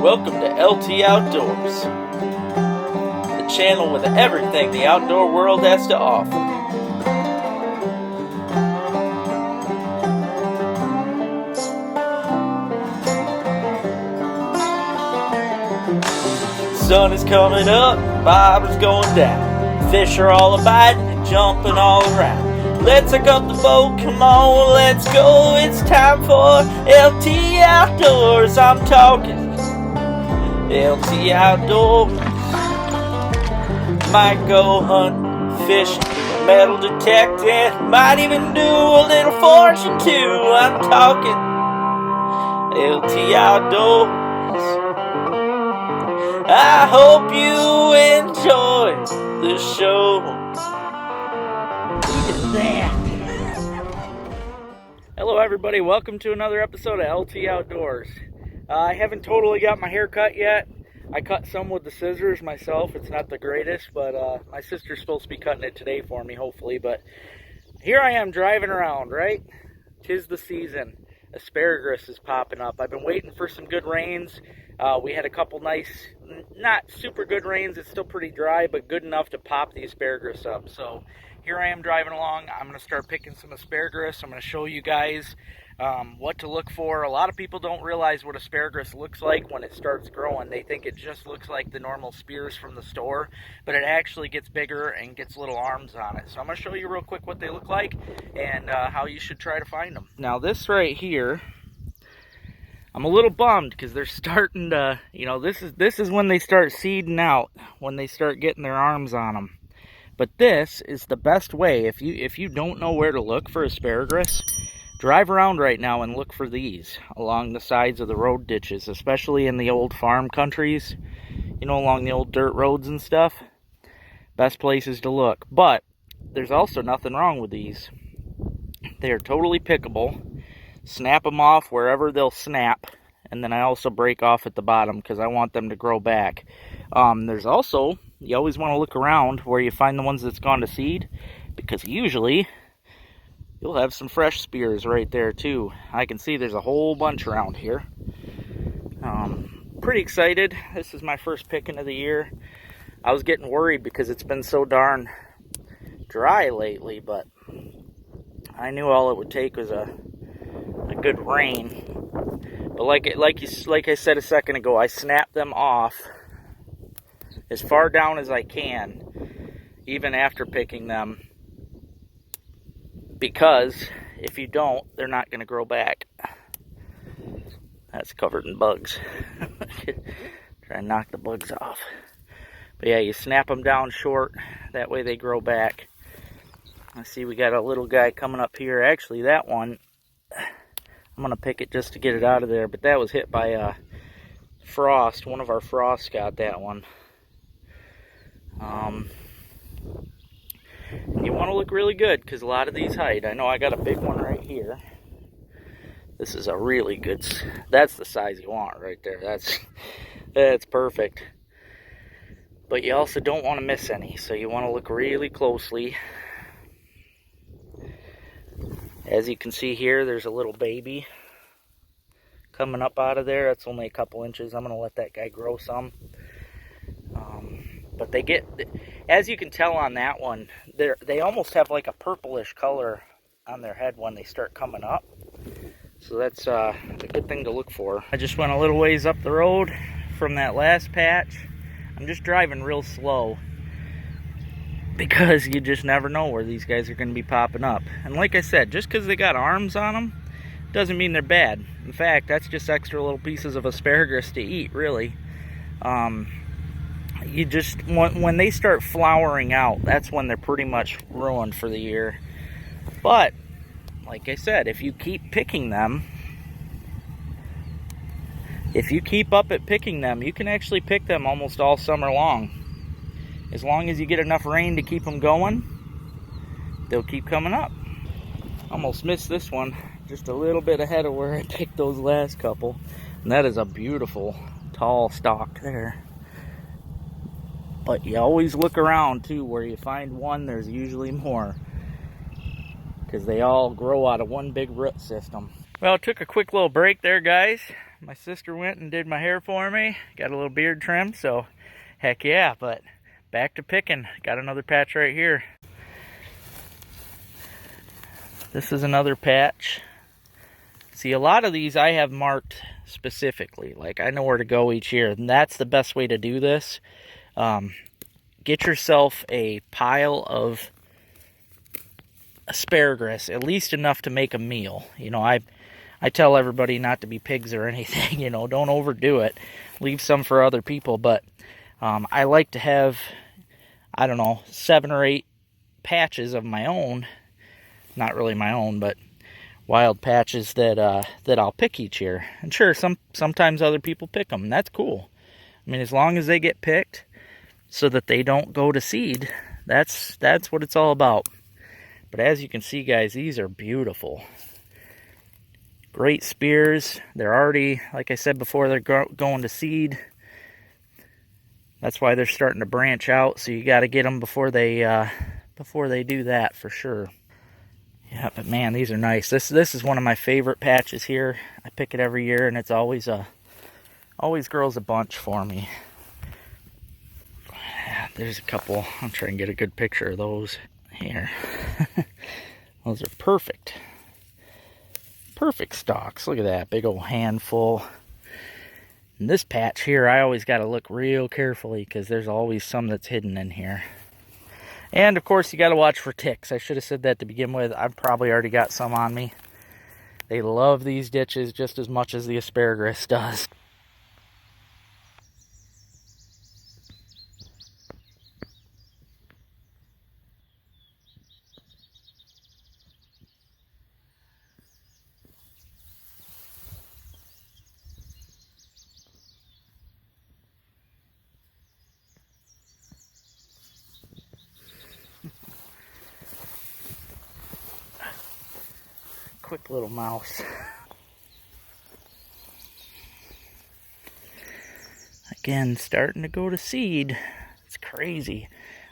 Welcome to LT Outdoors, the channel with everything the outdoor world has to offer. The sun is coming up, fiber's going down. Fish are all biting and jumping all around. Let's hook up the boat, come on, let's go. It's time for LT Outdoors. I'm talking LT Outdoors. Might go hunting, fishing, metal detecting, might even do a little foraging too. I'm talking LT Outdoors. I hope you enjoy the show. Look at that. Hello everybody, welcome to another episode of LT Outdoors. I haven't totally got my hair cut yet. I cut some with the scissors myself. It's not the greatest, but my sister's supposed to be cutting it today for me, hopefully. But here I am driving around, right? 'Tis the season. Asparagus is popping up. I've been waiting for some good rains. We had a couple nice, not super good rains. It's still pretty dry, but good enough to pop the asparagus up. So here I am driving along. I'm going to start picking some asparagus. I'm going to show you guys what to look for. A lot of people don't realize what asparagus looks like when it starts growing. They think it just looks like the normal spears from the store, but it actually gets bigger and gets little arms on it. So I'm going to show you real quick what they look like and how you should try to find them. Now this right here, I'm a little bummed because they're starting to, this is when they start seeding out, when they start getting their arms on them. But this is the best way. If you don't know where to look for asparagus, drive around right now and look for these along the sides of the road ditches, especially in the old farm countries, along the old dirt roads and stuff. Best places to look. But there's also nothing wrong with these. They are totally pickable. Snap them off wherever they'll snap, and then I also break off at the bottom because I want them to grow back. There's also, you always want to look around where you find the ones that's gone to seed, because usually you'll have some fresh spears right there too. I can see there's a whole bunch around here. Pretty excited. This is my first picking of the year. I was getting worried because it's been so darn dry lately, but I knew all it would take was a good rain. But like I said a second ago, I snap them off as far down as I can, even after picking them, because if you don't, they're not going to grow back. That's covered in bugs. Try and knock the bugs off. But yeah, you snap them down short, that way they grow back. I see we got a little guy coming up here. Actually, that one, I'm going to pick it just to get it out of there, but that was hit by frost. One of our frosts got that one. You want to look really good because a lot of these hide. I know I got a big one right here. This is a really good, that's the size you want right there. That's perfect. But you also don't want to miss any, so you want to look really closely. As you can see here, there's a little baby coming up out of there. That's only a couple inches. I'm going to let that guy grow some. But they get, as you can tell on that one, they almost have like a purplish color on their head when they start coming up. So that's a good thing to look for. I just went a little ways up the road from that last patch. I'm just driving real slow, because you just never know where these guys are going to be popping up. And like I said, just because they got arms on them doesn't mean they're bad. In fact, that's just extra little pieces of asparagus to eat, really. You just, when they start flowering out, that's when they're pretty much ruined for the year. But like I said, if you keep picking them, if you keep up at picking them, you can actually pick them almost all summer long. As long as you get enough rain to keep them going, they'll keep coming up. Almost missed this one, just a little bit ahead of where I picked those last couple. And that is a beautiful, tall stalk there. But you always look around too, where you find one, there's usually more, because they all grow out of one big root system. Well, took a quick little break there, guys. My sister went and did my hair for me. Got a little beard trim, so heck yeah. But back to picking. Got another patch right here. This is another patch. See, a lot of these I have marked specifically. Like, I know where to go each year, and that's the best way to do this. Get yourself a pile of asparagus, at least enough to make a meal. You know, I tell everybody not to be pigs or anything, you know, don't overdo it. Leave some for other people, but I like to have, I don't know, 7 or 8 patches of my own. Not really my own, but wild patches that I'll pick each year. And sure, sometimes other people pick them, and that's cool. I mean, as long as they get picked so that they don't go to seed, that's what it's all about. But as you can see, guys, these are beautiful. Great spears. They're already, like I said before, they're going to seed. That's why they're starting to branch out, so you got to get them before they do that, for sure. Yeah, but man, these are nice. This is one of my favorite patches here. I pick it every year, and it's always grows a bunch for me. Yeah, there's a couple. I'm trying to get a good picture of those here. Those are perfect. Perfect stalks. Look at that big old handful. And this patch here, I always got to look real carefully because there's always some that's hidden in here. And, of course, you got to watch for ticks. I should have said that to begin with. I've probably already got some on me. They love these ditches just as much as the asparagus does. Quick little mouse. Again, starting to go to seed. It's crazy.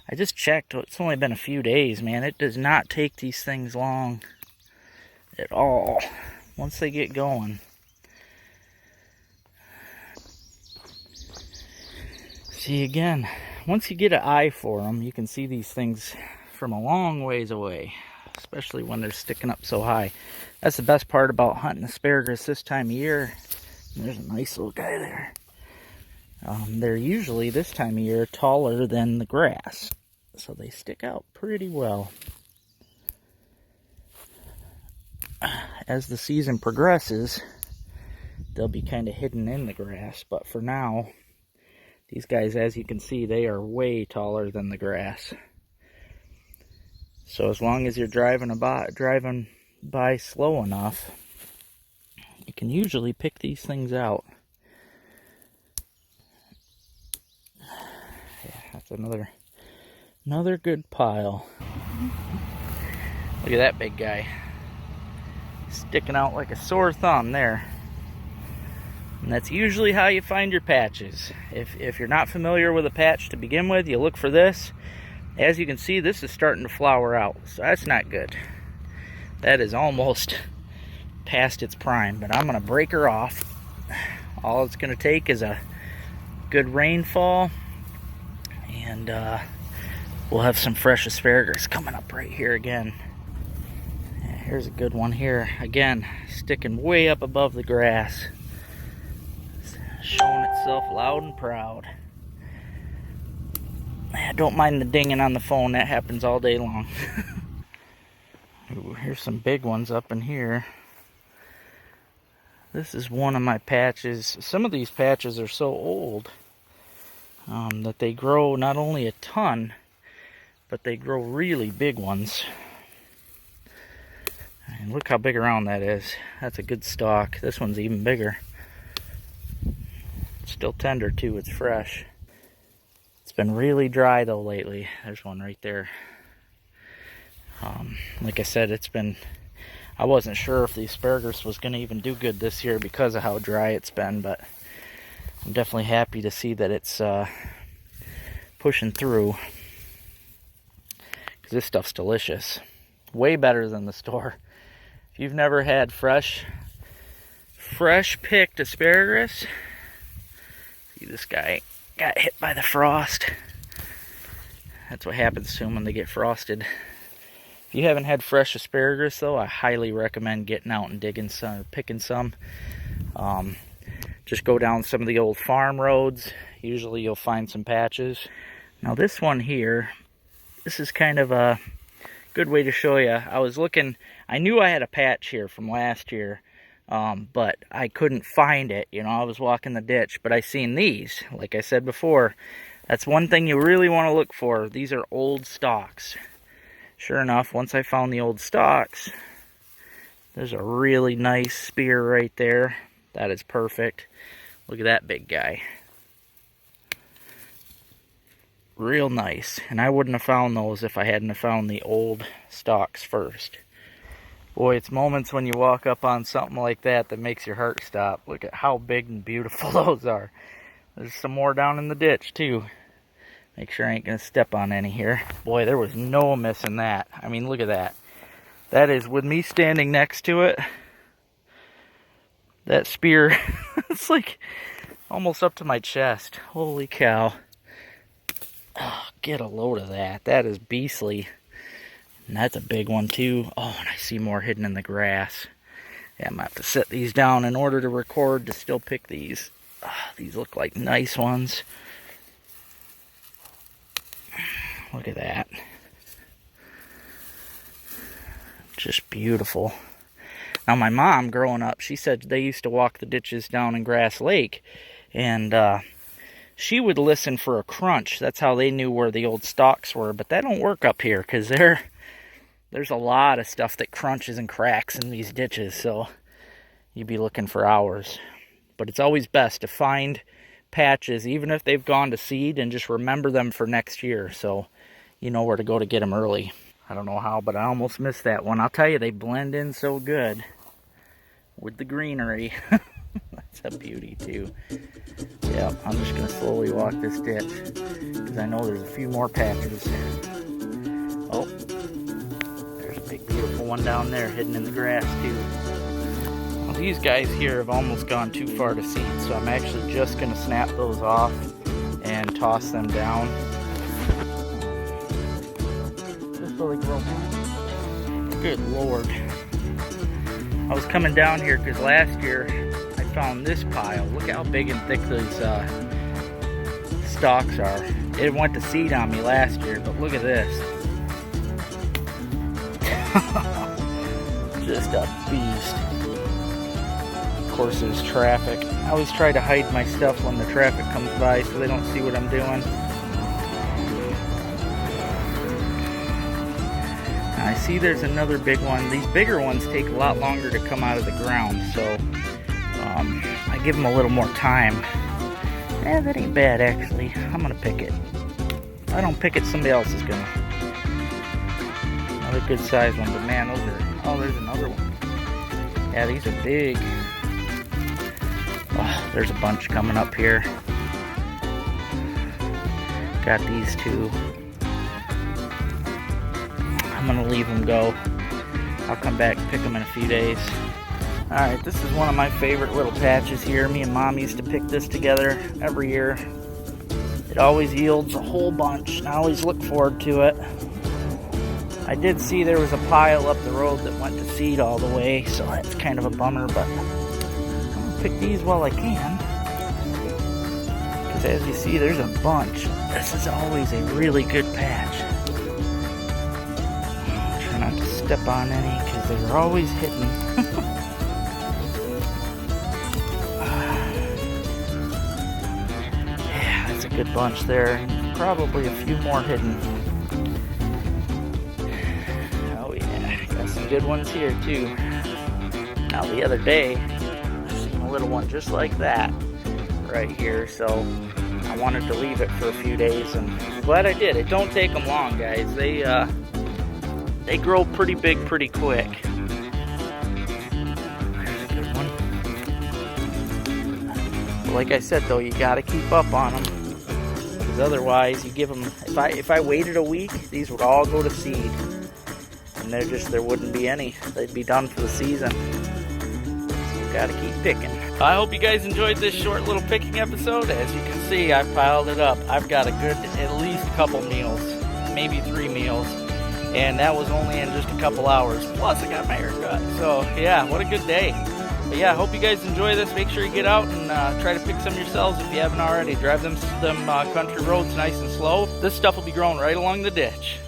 I just checked. It's only been a few days, man. It does not take these things long at all once they get going. See, again, once you get an eye for them, you can see these things from a long ways away, especially when they're sticking up so high. That's the best part about hunting asparagus this time of year. There's a nice little guy there. They're usually, this time of year, taller than the grass, so they stick out pretty well. As the season progresses, they'll be kind of hidden in the grass, but for now, these guys, as you can see, they are way taller than the grass. So as long as you're driving by slow enough, you can usually pick these things out. Yeah, that's another good pile. Look at that big guy. Sticking out like a sore thumb there. And that's usually how you find your patches. If you're not familiar with a patch to begin with, you look for this. As you can see, this is starting to flower out, so that's not good. That is almost past its prime, but I'm going to break her off. All it's going to take is a good rainfall, and we'll have some fresh asparagus coming up right here again. Yeah, here's a good one here. Again, sticking way up above the grass. Showing itself loud and proud. Don't mind the dinging on the phone, that happens all day long. Ooh, here's some big ones up in here. This is one of my patches. Some of these patches are so old that they grow not only a ton, but they grow really big ones. And look how big around that is. That's a good stalk. This one's even bigger. Still tender too, it's fresh. It's been really dry though lately. There's one right there. Like I said, I wasn't sure if the asparagus was going to even do good this year because of how dry it's been, but I'm definitely happy to see that it's pushing through, because this stuff's delicious. Way better than the store. If you've never had fresh fresh picked asparagus. See, this guy got hit by the frost. That's what happens to them when they get frosted. If you haven't had fresh asparagus though, I highly recommend getting out and digging some, or picking some. Just go down some of the old farm roads. Usually you'll find some patches. Now this one here, this is kind of a good way to show you. I was looking, I knew I had a patch here from last year, but I couldn't find it. You know, I was walking the ditch, but I seen these. Like I said before, that's one thing you really want to look for. These are old stalks. Sure enough, once I found the old stalks, there's a really nice spear right there. That is perfect. Look at that big guy. Real nice. And I wouldn't have found those if I hadn't have found the old stalks first. Boy, it's moments when you walk up on something like that that makes your heart stop. Look at how big and beautiful those are. There's some more down in the ditch too. Make sure I ain't going to step on any here. Boy, there was no missing that. I mean, look at that. That is, with me standing next to it, that spear, it's like almost up to my chest. Holy cow. Oh, get a load of that. That is beastly. And that's a big one too. Oh, and I see more hidden in the grass. Yeah, I'm going to have to set these down in order to record to still pick these. Oh, these look like nice ones. Look at that. Just beautiful. Now my mom, growing up, she said they used to walk the ditches down in Grass Lake, and she would listen for a crunch. That's how they knew where the old stalks were. But that don't work up here, because there's a lot of stuff that crunches and cracks in these ditches, so you'd be looking for hours. But it's always best to find patches, even if they've gone to seed, and just remember them for next year, so you know where to go to get them early. I don't know how, but I almost missed that one. I'll tell you, they blend in so good with the greenery. That's a beauty too. Yeah, I'm just going to slowly walk this ditch because I know there's a few more patches. Oh, there's a big beautiful one down there hidden in the grass too. Well, these guys here have almost gone too far to seed, so I'm actually just going to snap those off and toss them down. Just so they grow back. Good Lord. I was coming down here because last year I found this pile. Look how big and thick those stalks are. It went to seed on me last year, but look at this. Just a beast. Of course, there's traffic. I always try to hide my stuff when the traffic comes by so they don't see what I'm doing. I see there's another big one. These bigger ones take a lot longer to come out of the ground, so I give them a little more time. That ain't bad, actually. I'm going to pick it. If I don't pick it, somebody else is going to. Another good size one, but man, those are... Oh, there's another one. Yeah, these are big. Oh, there's a bunch coming up here. Got these two. I'm going to leave them go. I'll come back and pick them in a few days. Alright, this is one of my favorite little patches here. Me and Mom used to pick this together every year. It always yields a whole bunch, and I always look forward to it. I did see there was a pile up the road that went to seed all the way, so that's kind of a bummer, but I'm going to pick these while I can. Because as you see, there's a bunch. This is always a really good patch. Try not to step on any, because they're always hitting. Yeah, that's a good bunch there. Probably a few more hidden. Some good ones here too. Now the other day I seen a little one just like that right here, so I wanted to leave it for a few days, and I'm glad I did. It don't take them long, guys. They grow pretty big pretty quick. There's a good one. But like I said though, you gotta keep up on them, because otherwise you give them, if I waited a week, these would all go to seed. And there wouldn't be any. They'd be done for the season. So gotta keep picking. I hope you guys enjoyed this short little picking episode. As you can see, I piled it up. I've got a good, at least a couple meals, maybe 3 meals. And that was only in just a couple hours. Plus, I got my hair cut. So, yeah, what a good day. But yeah, I hope you guys enjoy this. Make sure you get out and try to pick some yourselves if you haven't already. Drive them country roads nice and slow. This stuff will be growing right along the ditch.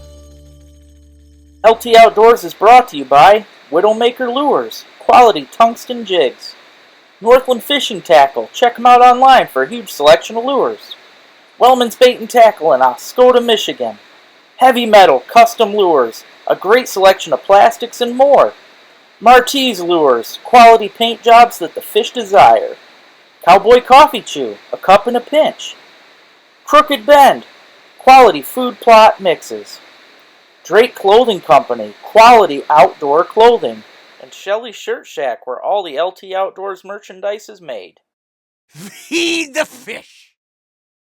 LT Outdoors is brought to you by Widowmaker Lures, quality tungsten jigs. Northland Fishing Tackle, check them out online for a huge selection of lures. Wellman's Bait and Tackle in Oscoda, Michigan. Heavy Metal Custom Lures, a great selection of plastics and more. Martese Lures, quality paint jobs that the fish desire. Cowboy Coffee Chew, a cup in a pinch. Crooked Bend, quality food plot mixes. Drake Clothing Company, quality outdoor clothing. And Shelley Shirt Shack, where all the LT Outdoors merchandise is made. Feed the fish!